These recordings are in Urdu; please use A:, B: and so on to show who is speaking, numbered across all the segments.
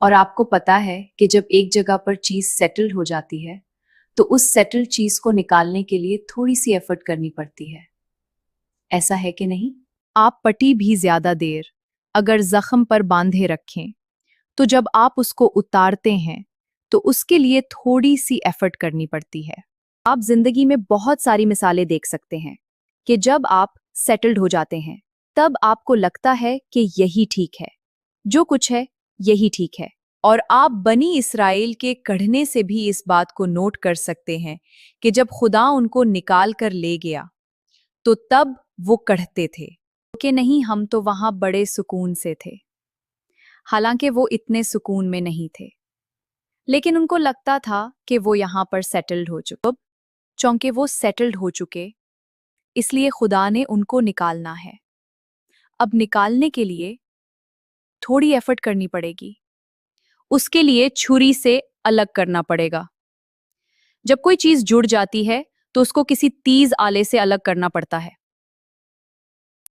A: اور آپ کو پتا ہے کہ جب ایک جگہ پر چیز سیٹلڈ ہو جاتی ہے تو اس سیٹلڈ چیز کو نکالنے کے لیے تھوڑی سی ایفرٹ کرنی پڑتی ہے، ایسا ہے کہ نہیں؟
B: آپ پٹی بھی زیادہ دیر اگر زخم پر باندھے رکھیں تو جب آپ اس کو اتارتے ہیں تو اس کے لیے تھوڑی سی ایفرٹ کرنی پڑتی ہے۔ آپ زندگی میں بہت ساری مثالیں دیکھ سکتے ہیں کہ جب آپ سیٹلڈ ہو جاتے ہیں تب آپ کو لگتا ہے کہ یہی ٹھیک ہے، جو کچھ ہے یہی ٹھیک ہے۔ اور آپ بنی اسرائیل کے کڑھنے سے بھی اس بات کو نوٹ کر سکتے ہیں کہ جب خدا ان کو نکال کر لے گیا تو تب وہ کڑھتے تھے کہ نہیں، ہم تو وہاں بڑے سکون سے تھے، حالانکہ وہ اتنے سکون میں نہیں تھے، لیکن ان کو لگتا تھا کہ وہ یہاں پر سیٹلڈ ہو چکے۔ چونکہ وہ سیٹلڈ ہو چکے اس لیے خدا نے ان کو نکالنا ہے۔ اب نکالنے کے لیے تھوڑی ایفرٹ کرنی پڑے گی، اس کے لیے چھری سے الگ کرنا پڑے گا۔ جب کوئی چیز جڑ جاتی ہے تو اس کو کسی تیز آلے سے الگ کرنا پڑتا ہے۔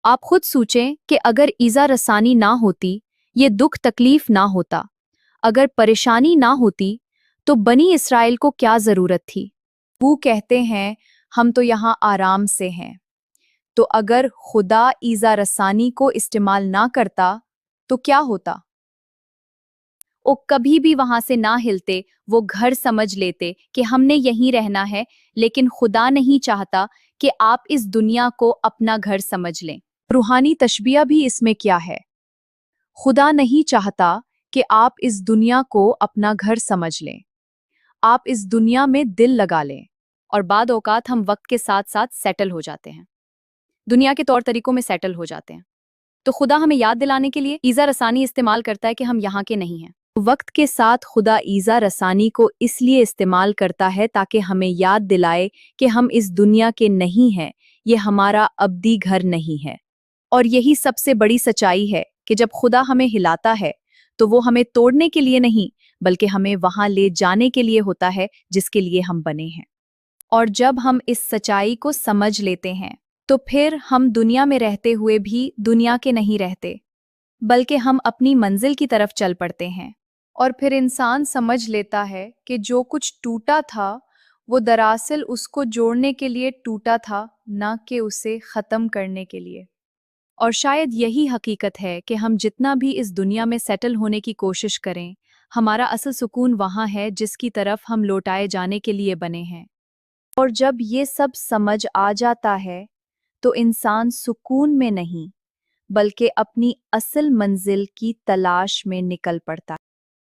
B: آپ خود سوچیں کہ اگر ایذا رسانی نہ ہوتی، یہ دکھ تکلیف نہ ہوتا، اگر پریشانی نہ ہوتی تو بنی اسرائیل کو کیا ضرورت تھی؟ وہ کہتے ہیں ہم تو یہاں آرام سے ہیں، تو اگر خدا ایذا رسانی کو استعمال نہ کرتا تو کیا ہوتا؟ وہ کبھی بھی وہاں سے نہ ہلتے، وہ گھر سمجھ لیتے کہ ہم نے یہیں رہنا ہے، لیکن خدا نہیں چاہتا کہ آپ اس دنیا کو اپنا گھر سمجھ لیں۔ روحانی تشبیہ بھی اس میں کیا ہے؟ خدا نہیں چاہتا کہ آپ اس دنیا کو اپنا گھر سمجھ لیں، آپ اس دنیا میں دل لگا لیں، اور بعد اوقات ہم وقت کے ساتھ ساتھ سیٹل ہو جاتے ہیں، دنیا کے طور طریقوں میں سیٹل ہو جاتے ہیں۔ تو خدا ہمیں یاد دلانے کے لیے ایذا رسانی استعمال کرتا ہے کہ ہم یہاں کے نہیں ہیں۔ وقت کے ساتھ خدا ایذا رسانی کو اس لیے استعمال کرتا ہے تاکہ ہمیں یاد دلائے کہ ہم اس دنیا کے نہیں ہیں، یہ ہمارا ابدی گھر نہیں ہے۔ اور یہی سب سے بڑی سچائی ہے کہ جب خدا ہمیں ہلاتا ہے تو وہ ہمیں توڑنے کے لیے نہیں بلکہ ہمیں وہاں لے جانے کے لیے ہوتا ہے جس کے لیے ہم بنے ہیں۔ اور جب ہم اس سچائی کو سمجھ لیتے ہیں تو پھر ہم دنیا میں رہتے ہوئے بھی دنیا کے نہیں رہتے، بلکہ ہم اپنی منزل کی طرف چل پڑتے ہیں۔ اور پھر انسان سمجھ لیتا ہے کہ جو کچھ ٹوٹا تھا وہ دراصل اس کو جوڑنے کے لیے ٹوٹا تھا، نہ کہ اسے ختم کرنے کے لیے۔ اور شاید یہی حقیقت ہے کہ ہم جتنا بھی اس دنیا میں سیٹل ہونے کی کوشش کریں، ہمارا اصل سکون وہاں ہے جس کی طرف ہم لوٹائے جانے کے لیے بنے ہیں۔ اور جب یہ سب سمجھ آ جاتا ہے تو انسان سکون میں نہیں بلکہ اپنی اصل منزل کی تلاش میں نکل پڑتا ہے۔